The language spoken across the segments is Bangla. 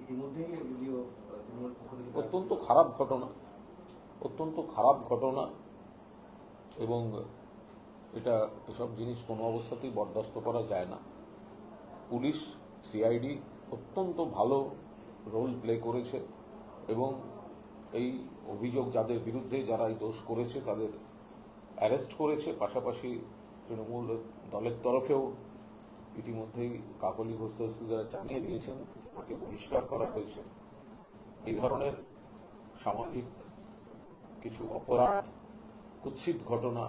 ইতিমধ্যেই যদিও তৃণমূল পক্ষ থেকে অত্যন্ত খারাপ ঘটনা, অত্যন্ত খারাপ ঘটনা, এবং এটা এসব জিনিস কোনো অবস্থাতেই বরদাস্ত করা যায় না। পুলিশ, সিআইডি অত্যন্ত ভালো রোল প্লে করেছে এবং এই অভিযোগ যাদের বিরুদ্ধে, যারা এই দোষ করেছে তাদের অ্যারেস্ট করেছে। পাশাপাশি তৃণমূল দলের তরফেও ইতিমধ্যেই কাকলি ঘোষদস্তিরা জানিয়ে দিয়েছেন, তাকে বহিষ্কার করা হয়েছে। এই ধরনের সামাজিক কিছু অপরাধ, কুৎসিত ঘটনা,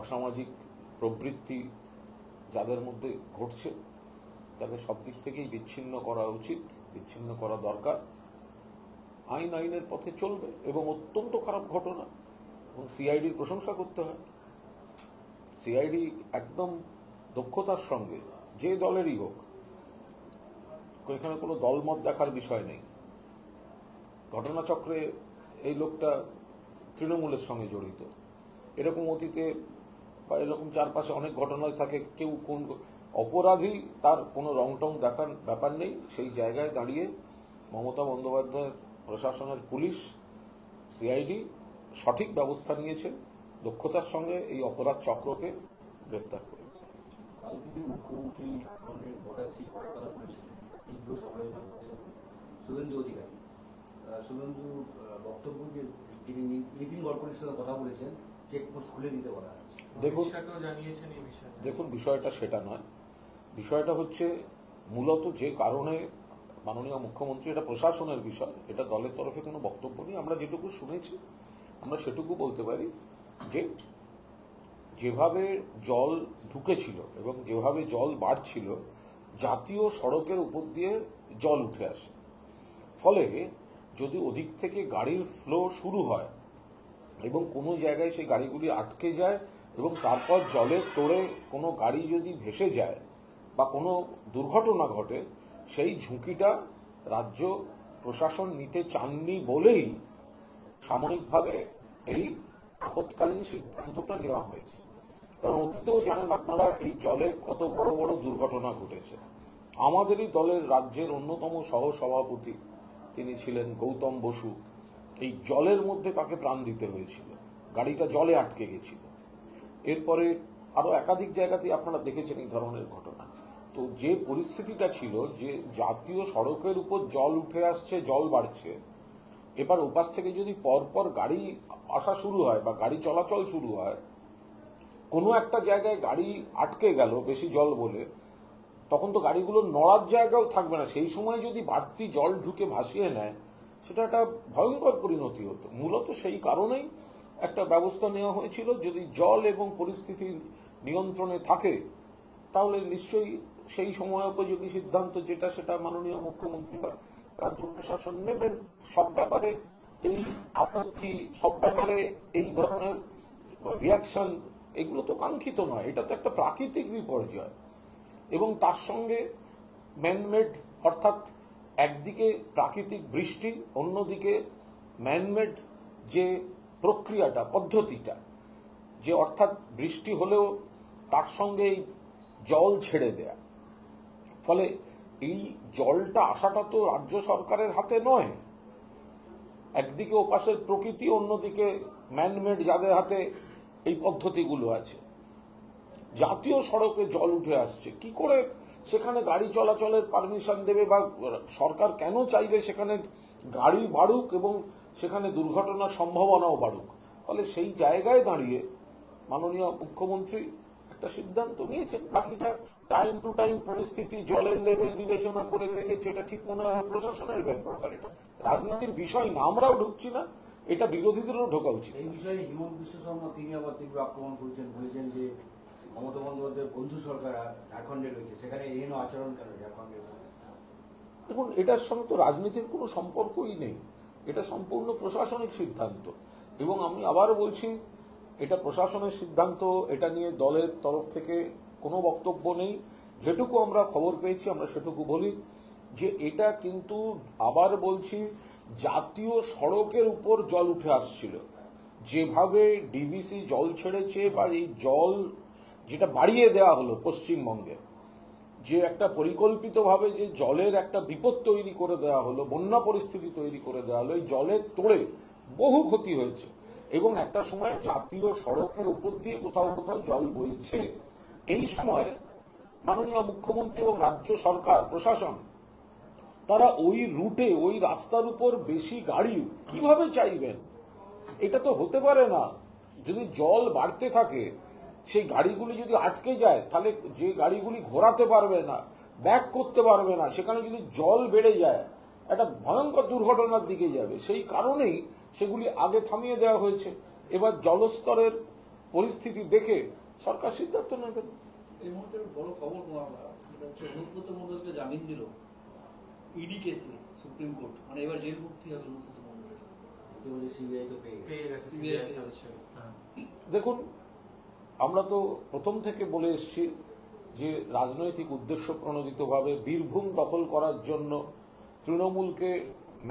অসামাজিক প্রবৃত্তি যাদের মধ্যে ঘটছে তাদের সব দিক থেকেই বিচ্ছিন্ন করা উচিত, বিচ্ছিন্ন করা দরকার। আইন আইনের পথে চলবে এবং অত্যন্ত খারাপ ঘটনা, এবং সিআইডির প্রশংসা করতে হয়। সিআইডি একদম দক্ষতার সঙ্গে, যে দলেরই হোক, এখানে কোনো দলমত দেখার বিষয় নেই। ঘটনাচক্রে এই লোকটা তৃণমূলের সঙ্গে জড়িত, এরকম অতীতে বা এরকম চারপাশে অনেক ঘটনায় থাকে। কেউ কোন অপরাধী তার কোনো রংটং দেখার ব্যাপার নেই। সেই জায়গায় দাঁড়িয়ে মমতা বন্দ্যোপাধ্যায়ের প্রশাসনের পুলিশ, সিআইডি সঠিক ব্যবস্থা নিয়েছে, দক্ষতার সঙ্গে এই অপরাধ চক্রকে গ্রেফতার করেছে। শুভেন্দু অধিকারী, শুভেন্দু বক্তব্য যে তিনি নীতিন গডকরির সাথে কথা বলেছেন, চেকপোস্ট খুলে দিতে বলা হচ্ছে। দেখুন, বিষয়টা সেটা নয়। বিষয়টা হচ্ছে মূলত যে কারণে মাননীয় মুখ্যমন্ত্রী, এটা প্রশাসনের বিষয়, এটা দলের তরফে কোনো বক্তব্য নেই। আমরা যেটুকু শুনেছি আমরা সেটুকু বলতে পারি যে যেভাবে জল ঢুকেছিল এবং যেভাবে জল বাড়ছিল, জাতীয় সড়কের উপর দিয়ে জল উঠে আসে। ফলে যদি ওদিক থেকে গাড়ির ফ্লো শুরু হয় এবং কোনো জায়গায় সেই গাড়িগুলি আটকে যায় এবং তারপর জলের তোড়ে কোনো গাড়ি যদি ভেসে যায় বা কোনো দুর্ঘটনা ঘটে, সেই ঝুঁকিটা রাজ্য প্রশাসন নিতে চাননি বলেই সাময়িকভাবে এই আপৎকালীন সিদ্ধান্তটা নেওয়া হয়েছে। কারণ অতীতেও জানেন আপনারা, এই জলে কত বড় বড় দুর্ঘটনা ঘটেছে। আমাদেরই দলের রাজ্যের অন্যতম সহ সভাপতি তিনি ছিলেন গৌতম বসু, এই জলের মধ্যে তাকে প্রাণ দিতে হয়েছিল, গাড়িটা জলে আটকে গেছিল। এরপরে আরো একাধিক জায়গাতেই আপনারা দেখেছেন এই ধরনের ঘটনা। তো যে পরিস্থিতিটা ছিল, যে জাতীয় সড়কের উপর জল উঠে আসছে, জল বাড়ছে, এবার ওপাশ থেকে যদি পরপর গাড়ি আসা শুরু হয় বা গাড়ি চলাচল শুরু হয়, কোনো একটা জায়গায় গাড়ি আটকে গেল বেশি জল বলে, তখন তো গাড়িগুলো নড়ার জায়গাও থাকবে না। সেই সময় যদি বাড়তি জল ঢুকে ভাসিয়ে নেয়, সেটা একটা ভয়ঙ্কর পরিণতি হতো। মূলত সেই কারণেই একটা ব্যবস্থা নেওয়া হয়েছিল। যদি জল এবং পরিস্থিতি নিয়ন্ত্রণে থাকে, তাহলে নিশ্চয়ই সেই সময় উপযোগী সিদ্ধান্ত যেটা, সেটা মাননীয় মুখ্যমন্ত্রী বা রাজ্য প্রশাসন নেবেন। সব ব্যাপারে এই আপত্তি, সব ব্যাপারে এই ধরনের রিয়াকশন, এগুলো তো কাঙ্ক্ষিত নয়। এটা তো একটা প্রাকৃতিক বিপর্যয়, এবং তার সঙ্গে ম্যানমেড, অর্থাৎ একদিকে প্রাকৃতিক বৃষ্টি, অন্যদিকে ম্যানমেড যে প্রক্রিয়াটা, পদ্ধতিটা, যে অর্থাৎ বৃষ্টি হলেও তার সঙ্গে এই জল ছেড়ে দেয়া। ফলে এই জলটা আসাটা তো রাজ্য সরকারের হাতে নয়। একদিকে ওপাশের প্রকৃতি, অন্যদিকে ম্যানমেড যাদের হাতে এই পদ্ধতিগুলো আছে। জাতীয় সড়কে জল উঠে আসছে, কি করে সেখানে গাড়ি চলাচলের পারমিশন দেবে, বা সরকার কেন চাইবে সেখানে গাড়ি বাড়ুক এবং সেখানে দুর্ঘটনার সম্ভাবনাও বাড়ুক? ফলে সেই জায়গায় দাঁড়িয়ে মাননীয় মুখ্যমন্ত্রী একটা সিদ্ধান্ত নিয়েছেন। বাকিটা টাইম টু টাইম পরিস্থিতি, জলের লেভেল বিবেচনা করে দেখেছে। এটা ঠিক মনে হয় প্রশাসনের ব্যাপার, এটা রাজনীতির বিষয় না। আমরাও ঢুকছি না, এটা বিরোধীদেরও ঢোকা উচিত। এই বিষয়ে হিমন্ত বিশ্ব শর্মা তিনি আবার তীব্র আক্রমণ করেছেন, বলেছেন যে মমতা বন্দ্যোপাধ্যায়ের বন্ধু সরকার ঝাড়খণ্ডে রয়েছে, সেখানে এহেন আচরণ কেন ঝাড়খণ্ডের? দেখুন, এটার সঙ্গে তো রাজনীতির কোনো সম্পর্কই নেই। এটা সম্পূর্ণ প্রশাসনিক সিদ্ধান্ত, এবং আমি আবারও বলছি, এটা প্রশাসনের সিদ্ধান্ত। এটা নিয়ে দলের তরফ থেকে কোনো বক্তব্য নেই। যেটুকু আমরা খবর পেয়েছি আমরা সেটুকু বলি, যে এটা কিন্তু, আবার বলছি, জাতীয় সড়কের উপর জল উঠে আসছিল। যেভাবে ডিভিসি জল ছেড়েছে, বা এই জল যেটা বাড়িয়ে দেওয়া হলো পশ্চিমবঙ্গে, যে একটা পরিকল্পিতভাবে যে জলের একটা বিপদ তৈরি করে দেওয়া হলো, বন্যা পরিস্থিতি তৈরি করে দেওয়া হলো, এই জলের তোড়ে বহু ক্ষতি হয়েছে এবং একটা সময় জাতীয় সড়কের উপর দিয়ে কোথাও কোথাও জল বইছে। এই সময় মাননীয় মুখ্যমন্ত্রী এবং রাজ্য সরকার প্রশাসন তারা ওই রুটে, ওই রাস্তার উপর বেশি গাড়ি কিভাবে চাইবেন? এটা তো হতে পারে না। যদি জল বাড়তে থাকে, সেই গাড়িগুলি যদি আটকে যায়, তাহলে যে গাড়িগুলি ঘোরাতে পারবে না, ব্যাক করতে পারবে না, সেখানে যদি জল বেড়ে যায় একটা ভয়ঙ্কর দুর্ঘটনার দিকে যাবে। সেই কারণেই সেগুলি আগে থামিয়ে দেওয়া হয়েছে। এবার জলস্তরের পরিস্থিতি দেখে সরকার সিদ্ধান্ত নেবেন। এই মুহূর্তে বড় খবর আমরা, এটা হচ্ছে অনুব্রত মণ্ডলকে জামিন দিল ইডি কেসে সুপ্রিম কোর্ট, মানে এবার জেল মুক্তি হবে অনুব্রত মণ্ডলের। সিবিআই তো পেয়ে গেছে। সিবিআই পেয়েছে। দেখুন, আমরা তো প্রথম থেকে বলে এসেছি যে রাজনৈতিক উদ্দেশ্য প্রণোদিতভাবে বীরভূম দখল করার জন্য, তৃণমূলকে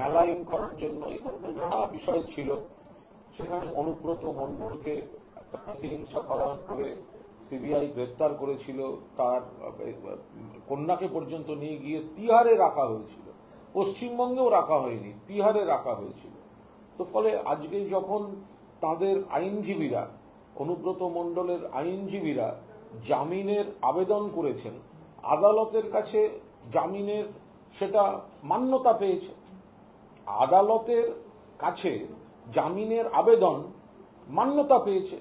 মেলায়ন করার জন্য এই ধরনের নানা বিষয় ছিল। সেখানে অনুব্রত মণ্ডলকে প্রতিহিংসা করার করে সিবিআই গ্রেপ্তার করেছিল, তার কন্যাকে পর্যন্ত নিয়ে গিয়ে তিহারে রাখা হয়েছিল। পশ্চিমবঙ্গেও রাখা হয়নি, তিহারে রাখা হয়েছিল। তো ফলে আজকে যখন তাদের আইনজীবীরা, অনুব্রত মণ্ডলের আইনজীবীরা জামিনের আবেদন করেছেন, আদালতের কাছে জামিনের সেটা মান্যতা পেয়েছে। আদালতের কাছে জামিনের আবেদন মান্যতা পেয়েছে।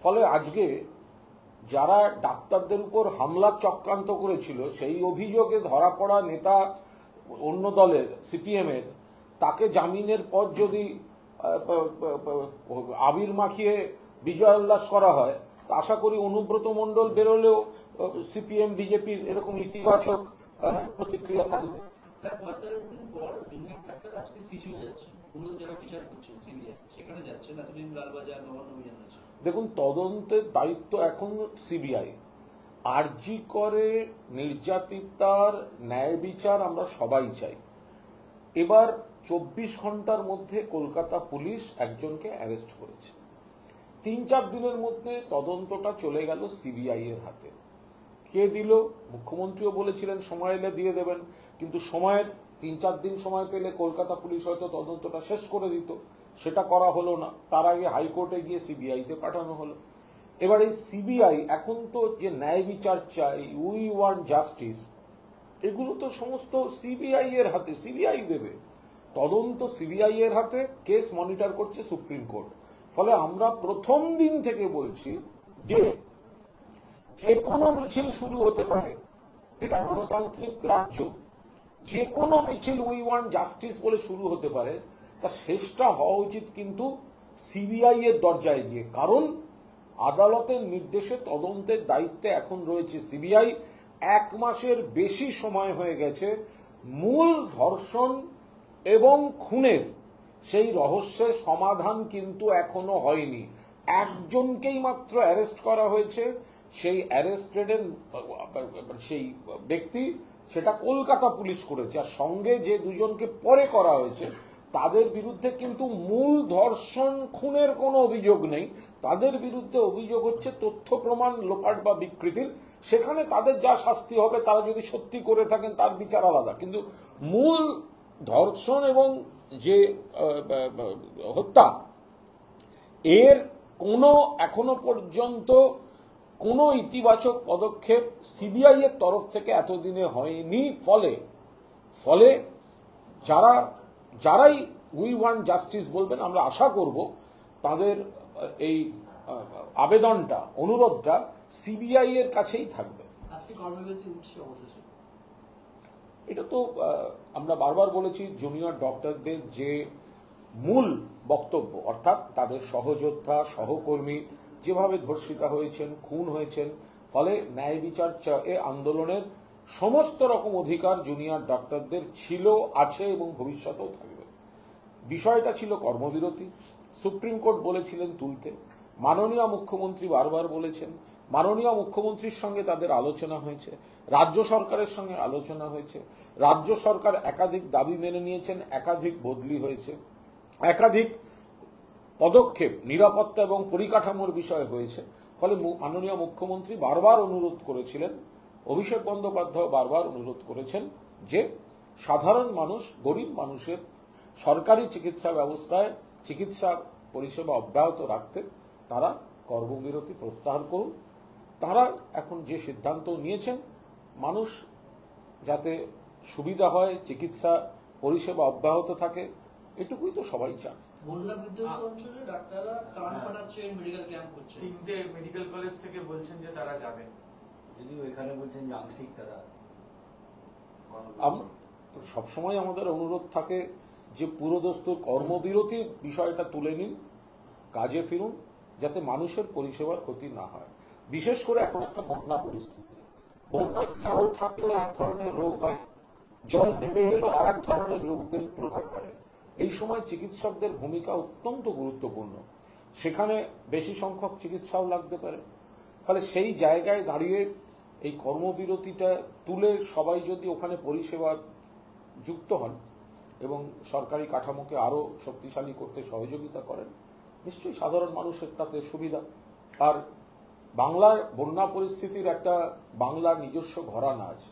ফলে আজকে যারা ডাক্তারদের উপর হামলা চক্রান্ত করেছিল, সেই অভিযোগে ধরা পড়া নেতা অন্য দলের সিপিএমের, তাকে জামিনের পর যদি আবির মাখিয়ে বিজয় উল্লাস করা হয়, তা আশা করি অনুব্রত মণ্ডল বেরোলেও সিপিএম বিজেপির এরকম ইতিবাচক প্রতিক্রিয়া থাকবে। দেখুন, তদন্তের দায়িত্ব এখন সিবিআই। আরজি করে নির্যাতিতার ন্যায় বিচার আমরা সবাই চাই। এবার 24 ঘন্টার মধ্যে কলকাতা পুলিশ একজনকে অ্যারেস্ট করেছে। 3-4 দিনের মধ্যে তদন্তটা চলে গেল সিবিআই এর হাতে। কে দিল? মুখ্যমন্ত্রীও বলেছিলেন সময় এলে দিয়ে দেবেন, কিন্তু সময়ের 3-4 দিন সময় পেলে কলকাতা পুলিশ হয়তো তদন্তটা শেষ করে দিত। সেটা করা হলো না। তার আগে হাইকোর্টে গিয়ে সিবিআইতে পাঠানো হলো। এবার এই সিবিআই এখন তো যে ন্যায় বিচার চাই, উই ওয়ান্ট জাস্টিস, এগুলো তো সমস্ত সিবিআই এর হাতে, সিবিআই দেবে। তদন্ত সিবিআই এর হাতে, কেস মনিটর করছে সুপ্রিম কোর্ট। ফলে আমরা প্রথম দিন থেকে বলছি যে যে কোনো মিছিল শুরু হতে পারে, এটা গণতান্ত্রিক রাজ্য, যে কোনো মিছিল উই ওয়ান্ট জাস্টিস বলে শুরু হতে পারে, তা শেষটা হওয়া উচিত কিন্তু সিবিআই এর দরজায় গিয়ে। কারণ আদালতের নির্দেশে তদন্তের দায়িত্বে এখন রয়েছে সিবিআই। 1 মাসের বেশি সময় হয়ে গেছে মূল ধর্ষণ এবং খুনের সেই রহস্যের সমাধান কিন্তু এখনো হয়নি। একজনকেই মাত্র অ্যারেস্ট করা হয়েছে। সেই অ্যারেস্টেডের সেই ব্যক্তি, সেটা কলকাতা পুলিশ করেছে। আর সঙ্গে যে দুজনকে পরে করা হয়েছে, তাদের বিরুদ্ধে কিন্তু মূল ধর্ষণ খুনের কোনো অভিযোগ নেই। তাদের বিরুদ্ধে অভিযোগ হচ্ছে তথ্য প্রমাণ লোপাট বা বিকৃতির। সেখানে তাদের যা শাস্তি হবে, তারা যদি সত্যি করে থাকেন তার বিচার আলাদা, কিন্তু মূল ধর্ষণ এবং যে হত্যা, এর কোনো এখনো পর্যন্ত কোনো ইতিবাচক পদক্ষেপ সিবিআই এর তরফ থেকে এতদিনে হয়নি। ফলে যারাই উই ওয়ান্ট জাস্টিস বলবেন, আমরা আশা করব তাদের এই আবেদনটা, অনুরোধটা সিবিআই এর কাছেই থাকবে। আজকে কর্মবিরতি উঠছে অবশেষে। এটা তো আমরা বারবার বলেছি, জুনিয়র ডক্টরদের যে মূল বক্তব্য, অর্থাৎ তাদের সহযোদ্ধা, সহকর্মী যেভাবে ধর্ষিতা হয়েছেন, খুন হয়েছেন, ফলে ন্যায় বিচার চায় আন্দোলনের সমস্ত রকম অধিকার জুনিয়র ডক্টরদের ছিল, আছে এবং ভবিষ্যতেও থাকবে। বিষয়টা ছিল কর্মবিরতি। সুপ্রিম কোর্ট বলেছিলেন তুলতে, মাননীয় মুখ্যমন্ত্রী বারবার বলেছেন, মাননীয় মুখ্যমন্ত্রীর সঙ্গে তাদের আলোচনা হয়েছে, রাজ্য সরকারের সঙ্গে আলোচনা হয়েছে, রাজ্য সরকার একাধিক দাবি মেনে নিয়েছেন, একাধিক বদলি হয়েছে, একাধিক পদক্ষেপ নিরাপত্তা এবং পরিকাঠামোর বিষয় হয়েছে। ফলে মাননীয় মুখ্যমন্ত্রী বারবার অনুরোধ করেছিলেন অভিষেক বন্দ্যোপাধ্যায় বারবার অনুরোধ করেছেন যে সাধারণ মানুষ, গরিব মানুষের সরকারি চিকিৎসা ব্যবস্থায় চিকিৎসা পরিষেবা অব্যাহত রাখতে তারা কর্মবিরতি প্রত্যাহার করুন। তারা এখন যে সিদ্ধান্ত নিয়েছেন, মানুষ যাতে সুবিধা হয়, চিকিৎসা পরিষেবা অব্যাহত থাকে, এটুকুই তো সবাই চান। বন্যা বিধ্বস্ত অঞ্চলে ডাক্তাররা ত্রাণ পাঠাচ্ছেন, মেডিকেল ক্যাম্প করছেন। 3টে মেডিকেল কলেজ থেকে বলছেন যে তারা যাবেন, যদিও এখানে বলছেন যে আংশিক তারা সবসময় আমাদের অনুরোধ থাকে যে পুরোদস্তুর কর্মবিরতির বিষয়টা তুলে নিন, কাজে ফিরুন, যাতে মানুষের পরিষেবার ক্ষতি না হয়। বিশেষ করে এখন একটা বন্যা পরিস্থিতি, বন্যায় জল থাকলে এক ধরনের রোগ হয়, জল নেমে এলো আর এক ধরনের রোগের প্রভাব পড়ে। এই সময় চিকিৎসকদের ভূমিকা অত্যন্ত গুরুত্বপূর্ণ, সেখানে বেশি সংখ্যক চিকিৎসাও লাগতে পারে। ফলে সেই জায়গায় দাঁড়িয়ে এই কর্মবিরতিটা তুলে সবাই যদি ওখানে পরিষেবা যুক্ত হন এবং সরকারি কাঠামোকে আরো শক্তিশালী করতে সহযোগিতা করেন, নিশ্চয়ই সাধারণ মানুষের তাতে সুবিধা। আর বাংলার বন্যা পরিস্থিতির একটা বাংলার নিজস্ব ঘরানা আছে।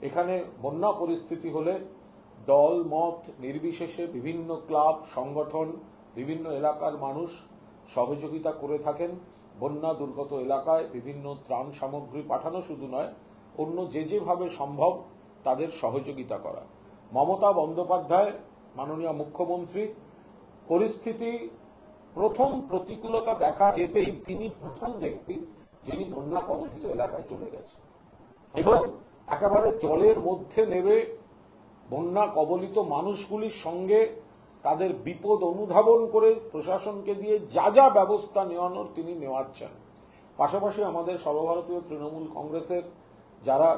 এখানে বন্যা পরিস্থিতি হলে দল মত নির্বিশেষে বিভিন্ন ক্লাব, সংগঠন, বিভিন্ন এলাকার মানুষ সহযোগিতা করে থাকেন। বন্যা দুর্গত এলাকায় বিভিন্ন ত্রাণ সামগ্রী পাঠানো শুধু নয়, অন্য যেভাবে সম্ভব তাদের সহযোগিতা করা। মমতা বন্দ্যোপাধ্যায় মাননীয় মুখ্যমন্ত্রী পরিস্থিতি প্রথম প্রতিকূলতা দেখা যেতেই তিনি প্রথম ব্যক্তি যিনি বন্যা কবলিত এলাকায় চলে গেছেন এবং একেবারে জলের মধ্যে নেমে বন্যা কবলিত মানুষগুলির সঙ্গে তাদের বিপদ অনুধাবন করে প্রশাসনকে দিয়ে যা যা ব্যবস্থা নেওয়ানোর তিনি নেওয়াচ্ছেন। পাশাপাশি আমাদের সর্বভারতীয় তৃণমূল কংগ্রেসের যারা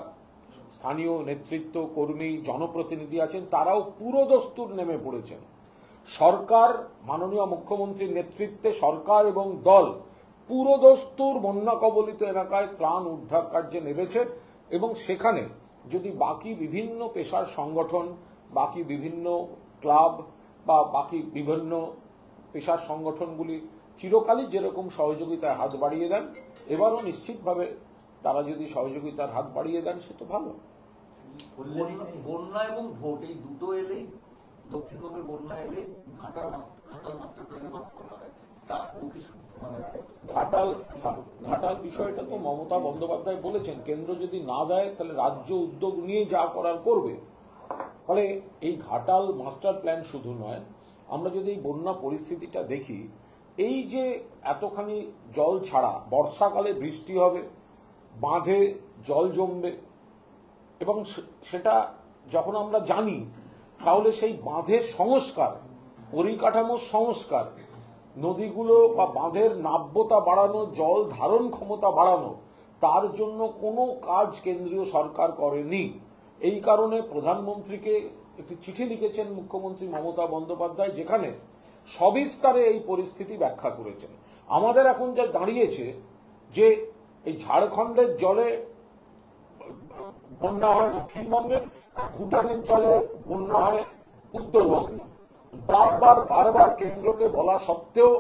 স্থানীয় নেতৃত্ব, কর্মী, জনপ্রতিনিধি আছেন, তারাও পুরোদস্তুর নেমে পড়েছেন। সরকার, মাননীয় মুখ্যমন্ত্রীর নেতৃত্বে সরকার এবং দল পুরোদস্তুর বন্যা কবলিত এলাকায় ত্রাণ উদ্ধার কার্যে নেমেছে এবং সেখানে যদি বাকি বিভিন্ন পেশার সংগঠন, বাকি বিভিন্ন ক্লাব বা বাকি বিভিন্ন পেশার সংগঠনগুলি চিরকালই যেরকম সহযোগিতায় হাত বাড়িয়ে দেন, এবারও নিশ্চিতভাবে তারা যদি সহযোগিতার হাত বাড়িয়ে দেন সে তো ভালো। বন্যা এবং ভোট এই দুটো এলেই, দক্ষিণবঙ্গের বন্যা এলে ঘাটাল মাস্টার প্ল্যানে ভাগ করা হয়। ঘাটাল বিষয়টা তো মমতা বন্দ্যোপাধ্যায় বলেছেন, কেন্দ্র যদি না দেয় তাহলে রাজ্য উদ্যোগ নিয়ে যা করার করবে। ফলে এই ঘাটাল মাস্টার প্ল্যান শুধু নয়, আমরা যদি এই বন্যা পরিস্থিতিটা দেখি, এই যে এতখানি জল ছাড়া, বর্ষাকালে বৃষ্টি হবে, বাঁধে জল জমবে এবং সেটা যখন আমরা জানি, তাহলে সেই বাঁধের সংস্কার, পরিকাঠামোর সংস্কার, নদীগুলো বা বাঁধের নাব্যতা বাড়ানো, জল ধারণ ক্ষমতা বাড়ানো, তার জন্য কোনো কাজ কেন্দ্রীয় সরকার করেনি। এই কারণে প্রধানমন্ত্রীকে একটি চিঠি লিখেছেন মুখ্যমন্ত্রী মমতা বন্দ্যোপাধ্যায়, যেখানে সবিস্তারে এই পরিস্থিতি ব্যাখ্যা করেছেন। আমাদের এখন যা দাঁড়িয়েছে যে এই ঝাড়খণ্ডের জলে বন্যা হয় দক্ষিণবঙ্গের, ভুটানের জলে বন্যা হয় উত্তরবঙ্গে। বারবার কেন্দ্রকে বলা সত্ত্বেও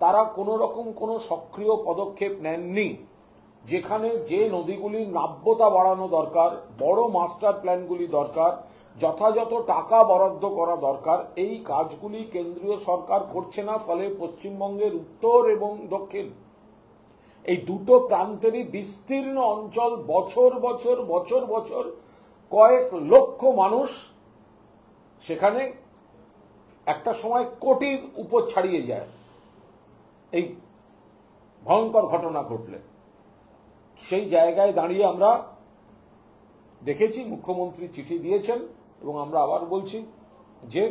তারা কোনো রকম কোনো সক্রিয় পদক্ষেপ নেননি। যেখানে যে নদীগুলির নাব্যতা বাড়ানো দরকার, বড় মাস্টার প্ল্যানগুলি দরকার, যথাযথ টাকা বরাদ্দ করা দরকার, এই কাজগুলি কেন্দ্রীয় সরকার করছে না। ফলে পশ্চিমবঙ্গের উত্তর এবং দক্ষিণ এই দুটো প্রান্তেরই বিস্তীর্ণ অঞ্চল বছর বছর কয়েক লক্ষ মানুষ সেখানে একটা সময় কোটির উপর ছাড়িয়ে যায় এই ভয়ঙ্কর ঘটনা ঘটলে। সেই জায়গায় দাঁড়িয়ে আমরা দেখেছি মুখ্যমন্ত্রী চিঠি দিয়েছেন এবং আমরা আবার বলছি যে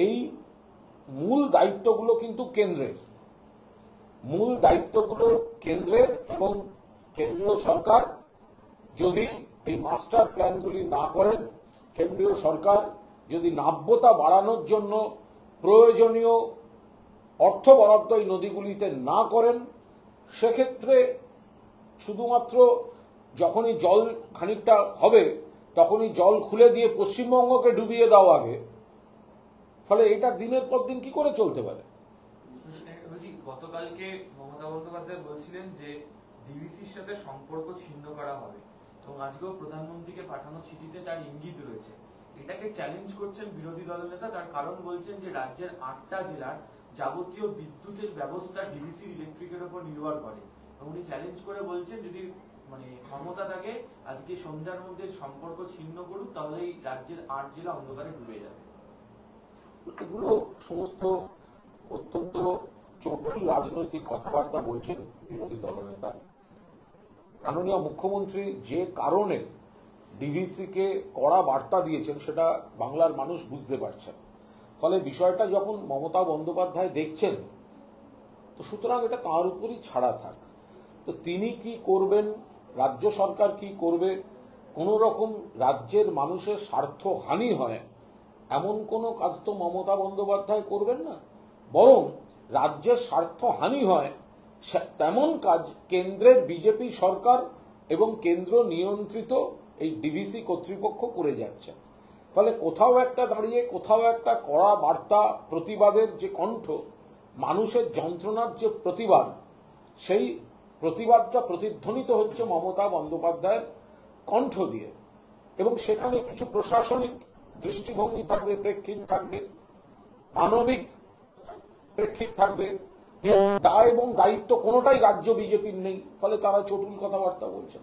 এই মূল দায়িত্বগুলো কিন্তু কেন্দ্রের, এবং কেন্দ্রীয় সরকার যদি এই মাস্টার প্ল্যানগুলি না করেন, কেন্দ্রীয় সরকার যদি নাব্যতা বাড়ানোর জন্য প্রয়োজনীয় অর্থ বরাদ্দ এই নদীগুলিতে না করেন, সেক্ষেত্রে শুধুমাত্র যখনই জল খানিকটা হবে তখনই জল খুলে দিয়ে পশ্চিমবঙ্গকে ডুবিয়ে দেওয়া হবে। ফলে এটা দিনের পর দিন কি করে চলতে পারে? গতকালকে মমতা বন্দ্যোপাধ্যায় বলছিলেন যে ডিভিসির সাথে সম্পর্ক ছিন্ন করা হবে। এবং আজকেও প্রধানমন্ত্রীকে পাঠানো চিঠিতে তার ইঙ্গিত রয়েছে। এটাকে চ্যালেঞ্জ করছেন বিরোধী দলের নেতা, তার কারণ বলছেন যে রাজ্যের 8টা জেলার যাবতীয় বিদ্যুতের ব্যবস্থা ডিভিসি ইলেকট্রিকের উপর নির্ভর করে। উনি চ্যালেঞ্জ করে বলছেন যদি মানে ক্ষমতা থাকে আজকে সন্ধ্যার মধ্যে সম্পর্ক ছিন্ন করুক, তাহলে এই রাজ্যের 8 জেলা অন্ধকারে ডুবে যাবে। এগুলো সমস্ত অত্যন্ত জটিল রাজনৈতিক কথাবার্তা বলছেন বিরোধী দলনেতা। মাননীয় মুখ্যমন্ত্রী যে কারণে ডিভিসি কে কড়া বার্তা দিয়েছেন সেটা বাংলার মানুষ বুঝতে পারছেন। ফলে বিষয়টা যখন মমতা বন্দ্যোপাধ্যায় দেখছেন, তো সুতরাং এটা তাঁর উপরই ছাড়া থাক। তো তিনি কি করবেন, রাজ্য সরকার কি করবে, কোন রকম রাজ্যের মানুষের স্বার্থ হানি হয় এমন কোনো কাজ তো মমতা বন্দ্যোপাধ্যায় করবেন না। বরং রাজ্যের স্বার্থ হানি হয় তেমন কাজ কেন্দ্রের বিজেপি সরকার এবং কেন্দ্র নিয়ন্ত্রিত এই ডিভিসি কর্তৃপক্ষ করে যাচ্ছে। ফলে কোথাও একটা দাঁড়িয়ে কোথাও একটা কড়া বার্তা, প্রতিবাদের যে কণ্ঠ, মানুষের যন্ত্রণার যে প্রতিবাদ, সেই প্রতিবাদটা প্রতিধ্বনিত হচ্ছে মমতা বন্দ্যোপাধ্যায়ের কণ্ঠ দিয়ে। এবং সেখানে কিছু প্রশাসনিক দৃষ্টিভঙ্গি থাকবে, প্রেক্ষিত থাকবে, মানবিক প্রেক্ষিত থাকবে। দায় এবং দায়িত্ব কোনোটাই রাজ্য বিজেপির নেই, ফলে তারা চটুল কথাবার্তা বলছেন।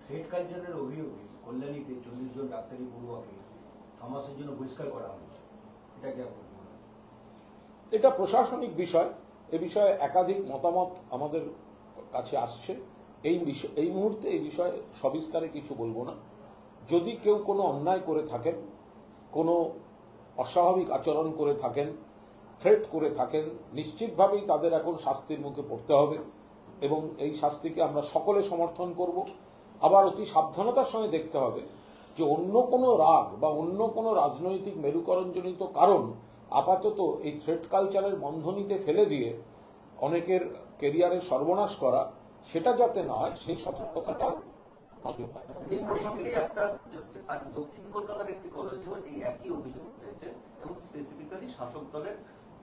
থ্রেড কালচারের অভিযোগে কল্যাণীতে 40 জন ডাক্তারি পড়ুয়াকে 6 মাসের জন্য বহিষ্কার করা হয়েছে, এটা কি আপনি? এটা প্রশাসনিক বিষয়। এ বিষয়ে একাধিক মতামত আমাদের কাছে আসছে। এই মুহূর্তে এই বিষয়ে সবিস্তারে কিছু বলবো না। যদি কেউ কোনো অন্যায় করে থাকেন, কোনো অস্বাভাবিক আচরণ করে থাকেন, থ্রেট করে থাকেন, নিশ্চিতভাবেই তাদের এখন শাস্তির মুখে পড়তে হবে এবং এই শাস্তিকে আমরা সকলে সমর্থন করব। আবার অতি সাবধানতার সঙ্গে দেখতে হবে যে অন্য কোনো রাগ বা অন্য কোনো রাজনৈতিক মেরুকরণজনিত কারণ আপাতত এই থ্রেট কালচারের বন্ধনীতে ফেলে দিয়ে অনেকের কেরিয়ারের সর্বনাশ করা, সেটা যাতে না হয় সেই সতর্কতাটা। এই প্রসঙ্গে একটা দক্ষিণ কলকাতার একটি কলেজেও এই একই অভিযোগ হয়েছে এবং স্পেসিফিক্যালি শাসক দলের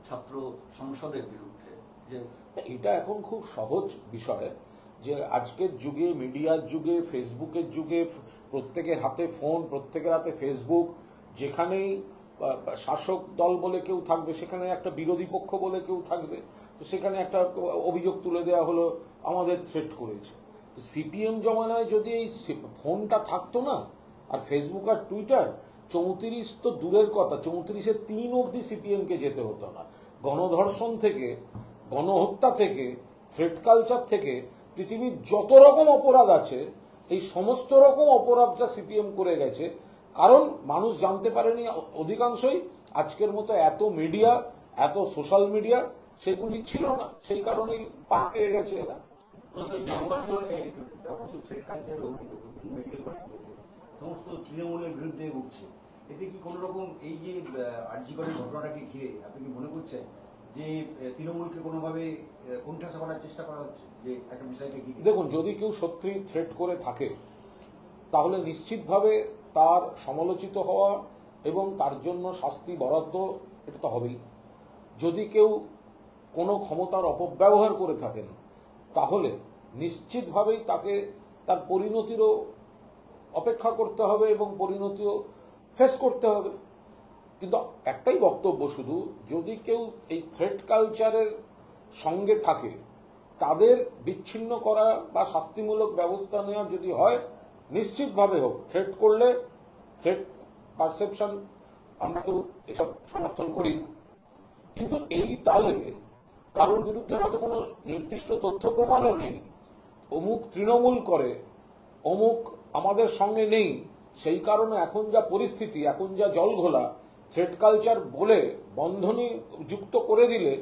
ছাত্র সংসদের বিরুদ্ধে। যে এটা এখন খুব সহজ বিষয় যে আজকের যুগে, মিডিয়ার যুগে, ফেসবুকের যুগে, প্রত্যেকের হাতে ফোন, প্রত্যেকের হাতে ফেসবুক, যেখানেই শাসক দল বলে কেউ থাকবে সেখানে একটা বিরোধী পক্ষ বলে কেউ থাকবে, তো সেখানে একটা অভিযোগ তুলে দেওয়া হলো আমাদের থ্রেট করেছে। তো সিপিএম জমানায় যদি এই ফোনটা থাকতো না, আর ফেসবুক আর টুইটার, 34 তো দূরের কথা, 34-এর 3 অবধি সিপিএমকে যেতে হতো না। গণধর্ষণ থেকে, গণহত্যা থেকে, থ্রেট কালচার থেকে পৃথিবীর যত রকম অপরাধ আছে এই সমস্ত রকম অপরাধটা সিপিএম করে গেছে। কারণ মানুষ জানতে পারেনি অধিকাংশই আজকের মতো এত মিডিয়া, এত সোশ্যাল মিডিয়া সেগুলি ছিল না, সেই কারণেই পা পেয়ে গেছে এরা। সমস্ত তৃণমূলের বিরুদ্ধে উঠছে, এতে কি কোন রকম এই যে আরজিকরের ঘটনাটাকে ঘিরে আপনি কি মনে করছেন যে তৃণমূলকে কোনোভাবে কোণঠাসা করার চেষ্টা করা হচ্ছে যে একটা বিষয়কে ঘিরে? দেখুন, যদি কেউ সত্যি থ্রেট করে থাকে তাহলে নিশ্চিতভাবে তার সমালোচিত হওয়া এবং তার জন্য শাস্তি বরাদ্দ, এটা তো হবেই। যদি কেউ কোনো ক্ষমতার অপব্যবহার করে থাকেন তাহলে নিশ্চিতভাবেই তাকে তার পরিণতিরও অপেক্ষা করতে হবে এবং পরিণতিও ফেস করতে হবে। কিন্তু একটাই বক্তব্য শুধু, যদি কেউ এই থ্রেট কালচারের সঙ্গে থাকে তাদের বিচ্ছিন্ন করা বা শাস্তিমূলক ব্যবস্থা নেওয়া যদি হয়, নিশ্চিতভাবে হোক। থ্রেট করলে, থ্রেট পারসেপশন আমরা কেউ এসব সমর্থন করি না, কিন্তু এই তালে কারোর বিরুদ্ধে হয়তো কোনো নির্দিষ্ট তথ্য প্রমাণও নেই, অমুক তৃণমূল করে, অমুক আমাদের সঙ্গে নেই, সেই কারণে এখন যা পরিস্থিতি, এখন যা জলঘোলা, থ্রেট কালচার বলে বন্ধনী যুক্ত করে দিলে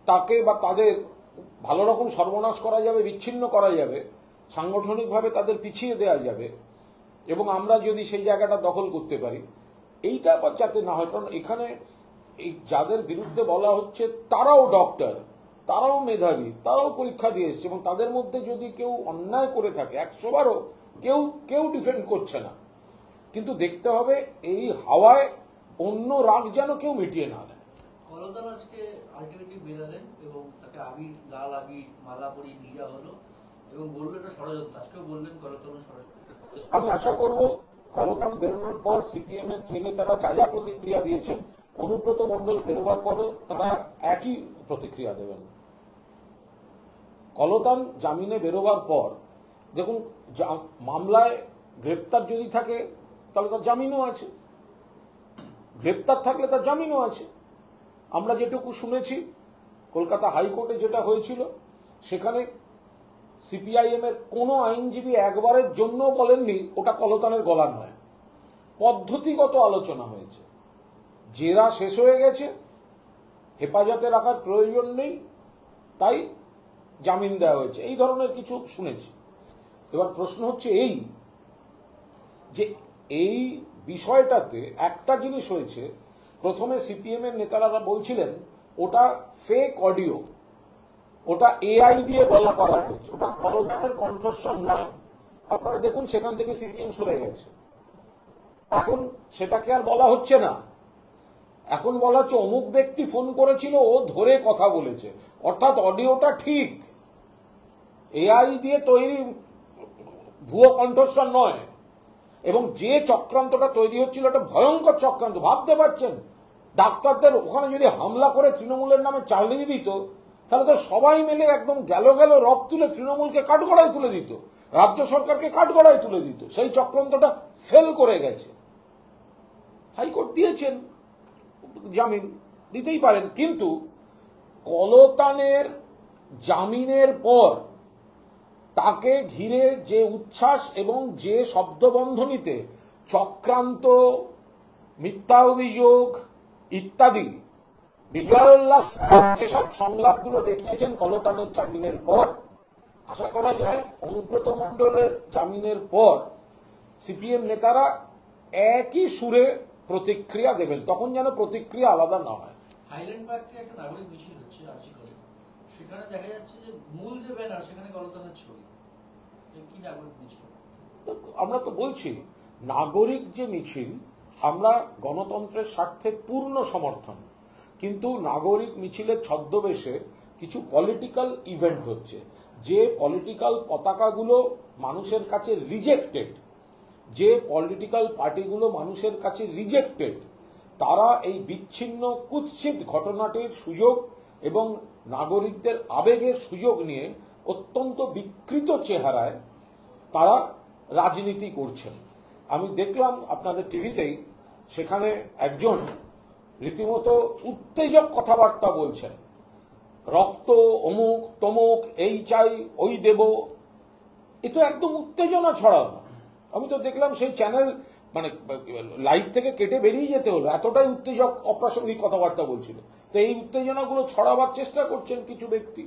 তাকে বা তাদের ভালো রকম সর্বনাশ করা যাবে, বিচ্ছিন্ন করা যাবে, সাংগঠনিকভাবে তাদের পিছিয়ে দেওয়া যাবে এবং আমরা যদি সেই জায়গাটা দখল করতে পারি, এইটা আবার যাতে না হয়। কারণ এখানে এই যাদের বিরুদ্ধে বলা হচ্ছে তারাও ডক্টর, তারাও মেধাবী, তারাও পরীক্ষা দিয়ে এসছে এবং তাদের মধ্যে যদি কেউ অন্যায় করে থাকে 100 বারও কেউ ডিফেন্ড করছে না। কিন্তু দেখতে হবে এই হাওয়ায় অন্য রাগ যেন কেউ মিটিয়ে না নেয়। কলতান আজকে আলটিমেটলি বেরালেন এবং তাকে লাল আবির মালা পরিয়ে নিয়ে যাওয়া হলো এবং বললো এটা ষড়যন্ত্র। আজকেও বললেন কলতান ষড়যন্ত্র। আমি আশা করব কলকাতা বেরোনোর পর সিপিএম এর ট্রেনে তারা যা যা প্রতিক্রিয়া দিয়েছেন, অনুব্রত মণ্ডল বেরোবার পরও তারা একই প্রতিক্রিয়া দেবেন। কলতান জামিনে বেরোবার পর দেখুন, মামলায় গ্রেফতার যদি থাকে তাহলে তার জামিনও আছে, গ্রেফতার থাকলে তার জামিনও আছে। আমরা যেটুকু শুনেছি কলকাতা হাইকোর্টে যেটা হয়েছিল, সেখানে সিপিআইএম এর কোনো আইনজীবী একবারের জন্য বলেননি ওটা কলতানের গলা নয়। পদ্ধতিগত আলোচনা হয়েছে, জেরা শেষ হয়ে গেছে, হেফাজতে রাখার প্রয়োজন নেই, তাই জামিন দেওয়া হয়েছে, এই ধরনের কিছু শুনেছি। এবার প্রশ্ন হচ্ছে এই যে এই বিষয়টাতে একটা জিনিস হয়েছে, প্রথমে সিপিএম এর নেতারা বলছিলেন ওটা ফেক অডিও, ওটা এআই দিয়ে বলা করা হয়েছে, ওটা কলতানের কণ্ঠস্বর নয়। আপনারা দেখুন সেখান থেকে সিপিএম সরে গেছে। এখন সেটাকে আর বলা হচ্ছে না, এখন বলা হচ্ছে অমুক ব্যক্তি ফোন করেছিল, ও ধরে কথা বলেছে, অর্থাৎ অডিওটা ঠিক, এআই দিয়ে তৈরি ভুয়ো কণ্ঠস্বর নয়। এবং যে চক্রান্তটা তৈরি হচ্ছিল এটা ভয়ঙ্কর চক্রান্ত, ভাবতে পারছেন? ডাক্তারদের ওখানে যদি হামলা করে তৃণমূলের নামে চালিয়ে দিত, তাহলে তো সবাই মিলে একদম গেল রব তুলে তৃণমূলকে কাঠগড়ায় তুলে দিত, রাজ্য সরকারকে কাঠগড়ায় তুলে দিত। সেই চক্রান্তটা ফেল করে গেছে। হাইকোর্ট দিয়েছেন জামিন, দিতেই পারেন, কিন্তু কলতানের জামিনের পর তাকে ঘিরে যে উচ্ছ্বাস এবং যে শব্দবন্ধনীতে চক্রান্ত, মিথ্যা অভিযোগ ইত্যাদি বিজয়োল্লাস যেসব সংলাপগুলো দেখিয়েছেন কলতানের জামিনের পর, আশা করা যায় অনুব্রত মণ্ডলের জামিনের পর সিপিএম নেতারা একই সুরে প্রতিক্রিয়া দেবেন, তখন যেন প্রতিক্রিয়া আলাদা না হয়। হাইল্যান্ড পার্কে একটা নাগরিক মিছিল হচ্ছে আর্চিকলে, সেখানে দেখা যাচ্ছে যে মূল যে ব্যানার সেখানে কলতানের ছবি। কি নাগরিক মিছিল? আমরা তো বলছি নাগরিক যে মিছিল, আমরা গণতন্ত্রের স্বার্থে পূর্ণ সমর্থন, কিন্তু নাগরিক মিছিলের ছদ্মবেশে কিছু পলিটিক্যাল ইভেন্ট হচ্ছে, যে পলিটিক্যাল পতাকাগুলো মানুষের কাছে রিজেক্টেড, যে পলিটিক্যাল পার্টিগুলো মানুষের কাছে রিজেক্টেড, তারা এই বিচ্ছিন্ন কুৎসিত ঘটনাটির সুযোগ এবং নাগরিকদের আবেগের সুযোগ নিয়ে অত্যন্ত বিকৃত চেহারায় তারা রাজনীতি করছেন। আমি দেখলাম আপনাদের টিভিতেই, সেখানে একজন রীতিমতো উত্তেজক কথাবার্তা বলছেন, রক্ত অমুক তমুক, এই চাই ওই দেব, এ তো একদম উত্তেজনা ছড়ানো। আমি তো দেখলাম সেই চ্যানেল মানে লাইভ থেকে কেটে বেরিয়ে যেতে হলো, এতটাই উত্তেজক অপ্রাসঙ্গিক কথাবার্তা বলছিল। তো এই উত্তেজনাগুলো ছড়াবার চেষ্টা করছেন কিছু ব্যক্তি।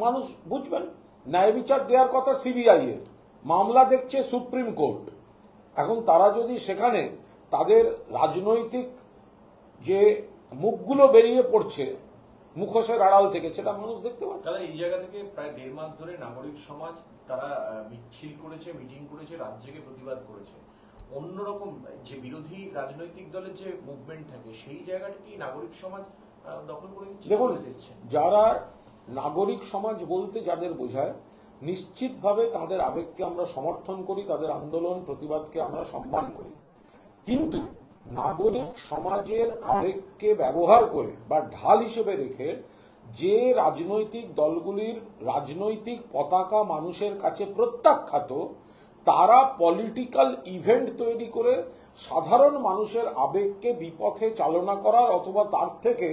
মানুষ বুঝবেন, ন্যায় বিচার দেওয়ার কথা সিবিআই এর, মামলা দেখছে সুপ্রিম কোর্ট। এখন তারা যদি সেখানে তাদের রাজনৈতিক যে মুখগুলো বেরিয়ে পড়ছে মুখোশের আড়াল থেকে, সেটা মানুষ দেখতে পাচ্ছে। তারা এই জায়গা থেকে প্রায় 1.5 মাস ধরে নাগরিক সমাজ তারা মিছিল করেছে, মিটিং করেছে, রাজ্যকে প্রতিবাদ করেছে। অন্যরকম যে বিরোধী রাজনৈতিক দলের যে মুভমেন্ট থাকে, সেই জায়গাটা কি নাগরিক সমাজ দখল করে নিচ্ছে? দেখুন, যারা নাগরিক সমাজ বলতে যাদের বোঝায়, নিশ্চিতভাবে তাদের আবেগকে আমরা সমর্থন করি, তাদের আন্দোলন প্রতিবাদকে আমরা সম্মান করি, কিন্তু নাগরিক সমাজের আবেগকে ব্যবহার করে বা ঢাল হিসেবে রেখে যে রাজনৈতিক দলগুলির রাজনৈতিক পতাকা মানুষের কাছে প্রত্যাখ্যাত, তারা পলিটিক্যাল ইভেন্ট তৈরি করে সাধারণ মানুষের আবেগকে বিপথে চালনা করার অথবা তার থেকে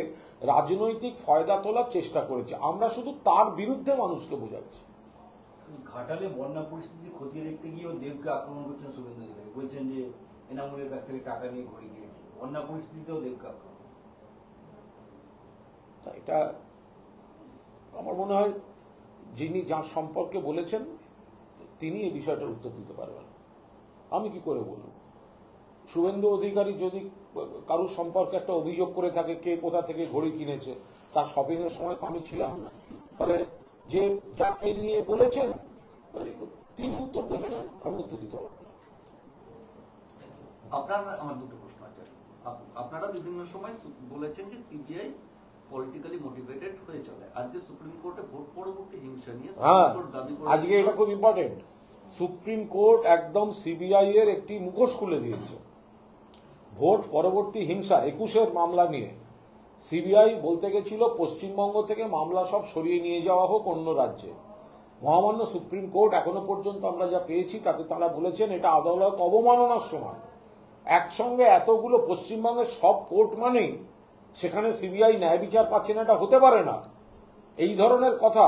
রাজনৈতিক ফায়দা তোলার চেষ্টা করেছে। আমরা শুধু তার বিরুদ্ধে মানুষকে বোঝাচ্ছি। ঘাটালে বন্যা পরিস্থিতি খতিয়ে দেখতে গিয়েও দেবকে আক্রমণ করছেন শুভেন্দু অধিকারী, বলছেন যে এনামুলের কাছ থেকে টাকা নিয়ে ঘড়ি গিয়েছে, বন্যা পরিস্থিতিতেও দেবকে আক্রমণ। এটা আমার মনে হয় যিনি যার সম্পর্কে বলেছেন তিনি এই বিষয়টার উত্তর দিতে পারবেন, আমি কি করে বলব। শুভেন্দু অধিকারী যদি কারোর সম্পর্কে একটা অভিযোগ করে থাকে, কে কোথা থেকে ঘড়ি কিনেছে, তার শপিং এর সময় আমি ছিলাম না, ফলে যে যাকে নিয়ে বলেছেন তিনি উত্তর দেবেন, আমি উত্তর দিতে পারবো না। আমার দুটো প্রশ্ন আছে। আপনারা বিভিন্ন সময় বলেছেন যে সিবিআই পলিটিক্যালি মোটিভেটেড হয়ে চলে। আজকে সুপ্রিম কোর্টে ভোট পরবর্তী হিংসা নিয়ে হ্যাঁ, আজকে এটা খুব ইম্পর্টেন্ট। সুপ্রিম কোর্ট একদম সিবিআই এর একটি মুখোশ খুলে দিয়েছে। ভোট পরবর্তী হিংসা 21-এর মামলা নিয়ে সিবিআই বলতে গেছিল পশ্চিমবঙ্গ থেকে মামলা সব সরিয়ে নিয়ে যাওয়া হোক অন্য রাজ্যে। মহামান্য সুপ্রিম কোর্ট এখনো পর্যন্ত আমরা যা পেয়েছি তাতে তারা বলেছেন এটা আদালত অবমাননার সমান। একসঙ্গে এতগুলো পশ্চিমবঙ্গের সব কোর্ট মানেই সেখানে সিবিআই ন্যায় বিচার পাচ্ছে না, এটা হতে পারে না। এই ধরনের কথা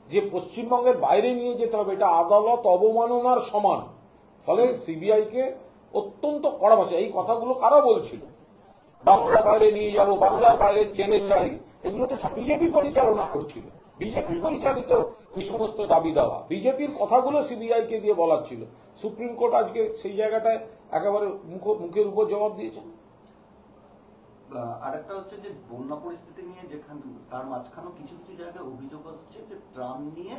যে পশ্চিমবঙ্গের বাইরে নিয়ে যেতে হবে, এটা আদালত অবমাননার সমান। ফলে সিবিআই কে অত্যন্ত কড়া ভাষায় এই কথাগুলো কারা বলছিল, বাংলার বাইরে নিয়ে যাব, বাংলার বাইরে জেনে চাই, এগুলো তো বিজেপি পরিচালনা করছিল, বিজেপি পরিচালিত এই সমস্ত দাবি দেওয়া, বিজেপির কথাগুলো সিবিআই কে দিয়ে বলাচ্ছিল। সুপ্রিম কোর্ট আজকে সেই জায়গাটায় একেবারে মুখের উপর জবাব দিয়েছেন। আরেকটা হচ্ছে যে বন্যা পরিস্থিতি নিয়ে যেখানে তার মাঝখানেও কিছু কিছু জায়গায় অভিযোগ আসছে যে ত্রাণ নিয়ে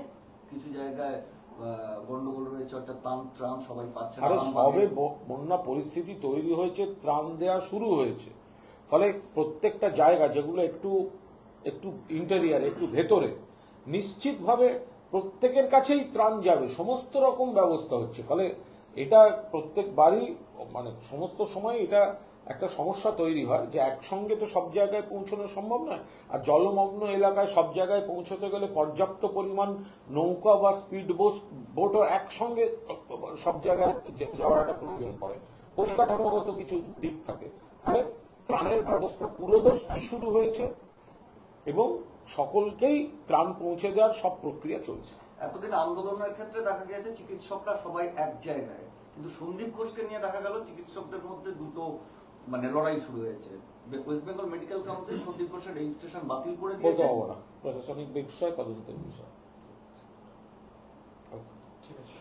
কিছু জায়গায় গন্ডগোল রয়েছে, অর্থাৎ ত্রাণ সবাই পাচ্ছে না। আরে সবে বন্যা পরিস্থিতি তৈরি হয়েছে, ত্রাণ দেওয়া শুরু হয়েছে। ফলে প্রত্যেকটা জায়গা যেগুলো একটু একটু ইন্টেরিয়ার, একটু ভেতরে, নিশ্চিতভাবে প্রত্যেকের কাছেই ত্রাণ যাবে, সমস্ত রকম ব্যবস্থা হচ্ছে। ফলে এটা প্রত্যেকবারই মানে সমস্ত সময় এটা একটা সমস্যা তৈরি হয় যে একসঙ্গে তো সব জায়গায় পৌঁছানো সম্ভব নয়। আর জলমগ্ন এলাকায় সব জায়গায় পৌঁছতে গেলে পর্যাপ্ত পরিমাণ নৌকা বা স্পিড বোটও একসঙ্গে সব জায়গায় যাওয়ার একটা প্রয়োজন পড়ে, পরিকাঠামোগত কিছু দিক থাকে। ফলে ত্রাণের ব্যবস্থা পুরোদশ শুরু হয়েছে এবং সকলকেই ত্রাণ পৌঁছে দেওয়ার সব প্রক্রিয়া চলছে। এতদিন আন্দোলনের ক্ষেত্রে দেখা গেছে চিকিৎসকরা সবাই এক জায়গায়, কিন্তু সন্দীপ ঘোষকে নিয়ে দেখা গেল চিকিৎসকদের মধ্যে দুটো লড়াই শুরু হয়েছে। West Bengal medical council Sandip ঘোষের রেজিস্ট্রেশন বাতিল করে দিয়েছে। প্রশাসনিক বিষয়, তদন্তের বিষয়। ঠিক আছে।